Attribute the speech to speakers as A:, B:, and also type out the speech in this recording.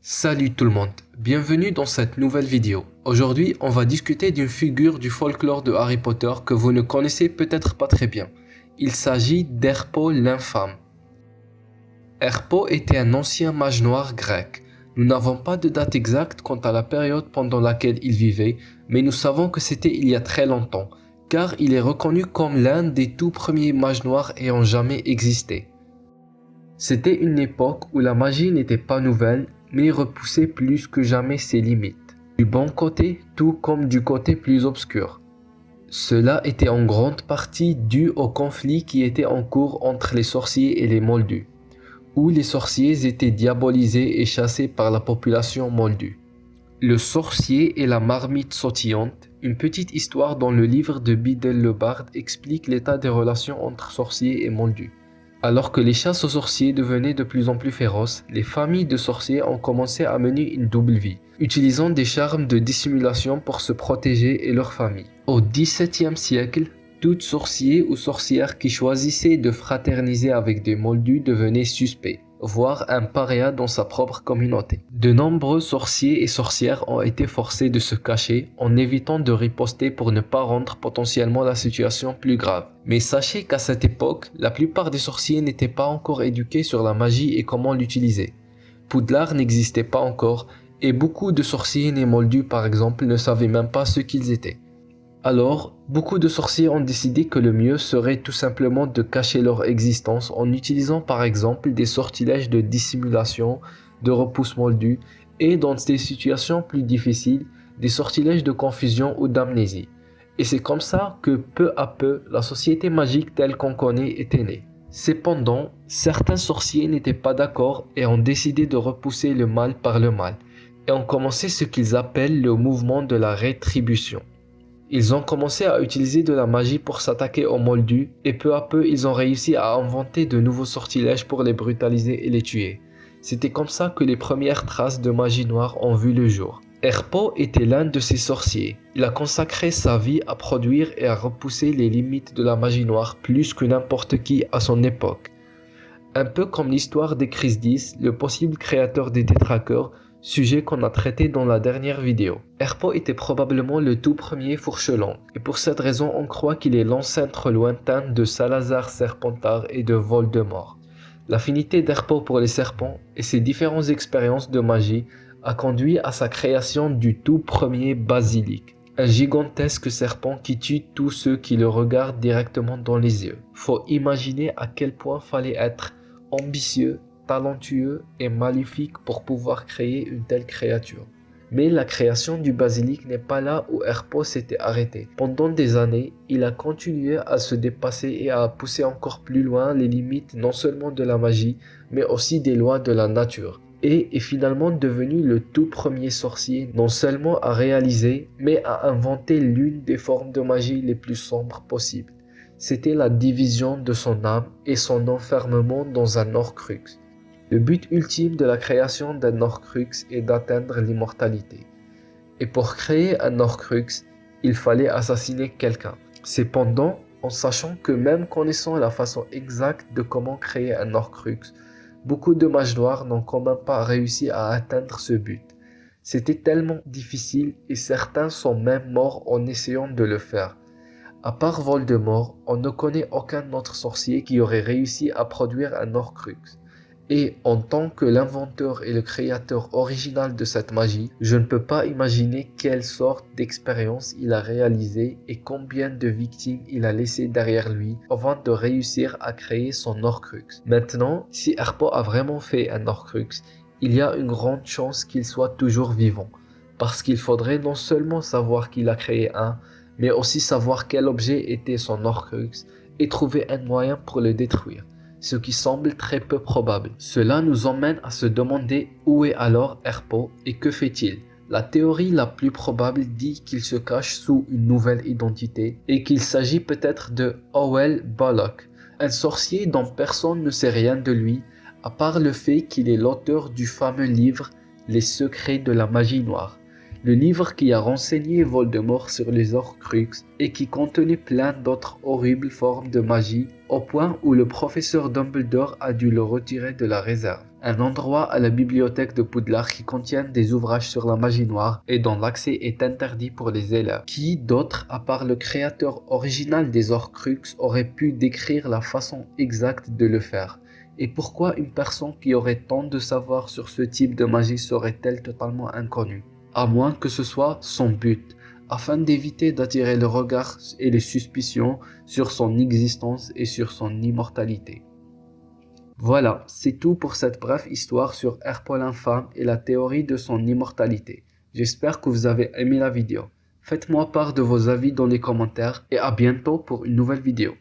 A: Salut tout le monde, bienvenue dans cette nouvelle vidéo. Aujourd'hui, on va discuter d'une figure du folklore de Harry Potter que vous ne connaissez peut-être pas très bien. Il s'agit d'Herpo l'Infâme. Herpo était un ancien mage noir grec. Nous n'avons pas de date exacte quant à la période pendant laquelle il vivait, mais nous savons que c'était il y a très longtemps, car il est reconnu comme l'un des tout premiers mages noirs ayant jamais existé. C'était une époque où la magie n'était pas nouvelle, mais repoussait plus que jamais ses limites, du bon côté tout comme du côté plus obscur. Cela était en grande partie dû au conflit qui était en cours entre les sorciers et les moldus, où les sorciers étaient diabolisés et chassés par la population moldue. Le sorcier et la marmite sautillante, une petite histoire dans le livre de Biddle le Barde explique l'état des relations entre sorciers et moldus. Alors que les chasses aux sorciers devenaient de plus en plus féroces, les familles de sorciers ont commencé à mener une double vie, utilisant des charmes de dissimulation pour se protéger et leur famille. Au XVIIe siècle, tout sorcier ou sorcière qui choisissait de fraterniser avec des moldus devenait suspect, voire un paria dans sa propre communauté. De nombreux sorciers et sorcières ont été forcés de se cacher en évitant de riposter pour ne pas rendre potentiellement la situation plus grave. Mais sachez qu'à cette époque, la plupart des sorciers n'étaient pas encore éduqués sur la magie et comment l'utiliser. Poudlard n'existait pas encore et beaucoup de sorciers nés moldus par exemple ne savaient même pas ce qu'ils étaient. Alors, beaucoup de sorciers ont décidé que le mieux serait tout simplement de cacher leur existence en utilisant par exemple des sortilèges de dissimulation, de repousse moldu et dans des situations plus difficiles, des sortilèges de confusion ou d'amnésie. Et c'est comme ça que peu à peu, la société magique telle qu'on connaît était née. Cependant, certains sorciers n'étaient pas d'accord et ont décidé de repousser le mal par le mal et ont commencé ce qu'ils appellent le mouvement de la rétribution. Ils ont commencé à utiliser de la magie pour s'attaquer aux moldus et peu à peu ils ont réussi à inventer de nouveaux sortilèges pour les brutaliser et les tuer. C'était comme ça que les premières traces de magie noire ont vu le jour. Herpo était l'un de ces sorciers. Il a consacré sa vie à produire et à repousser les limites de la magie noire plus que n'importe qui à son époque. Un peu comme l'histoire d'Echrisdis, le possible créateur des détraqueurs, sujet qu'on a traité dans la dernière vidéo. Herpo était probablement le tout premier fourche-langue, et pour cette raison on croit qu'il est l'ancêtre lointain de Salazar Serpentard et de Voldemort. L'affinité d'Herpo pour les serpents et ses différentes expériences de magie a conduit à sa création du tout premier basilic, un gigantesque serpent qui tue tous ceux qui le regardent directement dans les yeux. Faut imaginer à quel point fallait être ambitieux, talentueux et maléfique pour pouvoir créer une telle créature. Mais la création du basilic n'est pas là où Herpo s'était arrêté. Pendant des années, il a continué à se dépasser et à pousser encore plus loin les limites non seulement de la magie, mais aussi des lois de la nature. Et est finalement devenu le tout premier sorcier non seulement à réaliser, mais à inventer l'une des formes de magie les plus sombres possibles. C'était la division de son âme et son enfermement dans un Horcrux. Le but ultime de la création d'un Horcrux est d'atteindre l'immortalité. Et pour créer un Horcrux, il fallait assassiner quelqu'un. Cependant, en sachant que même connaissant la façon exacte de comment créer un Horcrux, beaucoup de mages noirs n'ont quand même pas réussi à atteindre ce but. C'était tellement difficile et certains sont même morts en essayant de le faire. À part Voldemort, on ne connaît aucun autre sorcier qui aurait réussi à produire un Horcrux. Et en tant que l'inventeur et le créateur original de cette magie, je ne peux pas imaginer quelle sorte d'expérience il a réalisé et combien de victimes il a laissé derrière lui avant de réussir à créer son Horcrux. Maintenant, si Herpo a vraiment fait un Horcrux, il y a une grande chance qu'il soit toujours vivant, parce qu'il faudrait non seulement savoir qu'il a créé un, mais aussi savoir quel objet était son Horcrux et trouver un moyen pour le détruire, ce qui semble très peu probable. Cela nous emmène à se demander où est alors Herpo et que fait-il. La théorie la plus probable dit qu'il se cache sous une nouvelle identité et qu'il s'agit peut-être de Howell Bullock, un sorcier dont personne ne sait rien de lui, à part le fait qu'il est l'auteur du fameux livre Les secrets de la magie noire. Le livre qui a renseigné Voldemort sur les Horcruxes et qui contenait plein d'autres horribles formes de magie au point où le professeur Dumbledore a dû le retirer de la réserve. un endroit à la bibliothèque de Poudlard qui contient des ouvrages sur la magie noire et dont l'accès est interdit pour les élèves. Qui d'autre, à part le créateur original des Horcruxes, aurait pu décrire la façon exacte de le faire? Et pourquoi une personne qui aurait tant de savoir sur ce type de magie serait-elle totalement inconnue? À moins que ce soit son but, afin d'éviter d'attirer le regard et les suspicions sur son existence et sur son immortalité. Voilà, c'est tout pour cette brève histoire sur Airpol Infâme et la théorie de son immortalité. J'espère que vous avez aimé la vidéo. Faites-moi part de vos avis dans les commentaires et à bientôt pour une nouvelle vidéo.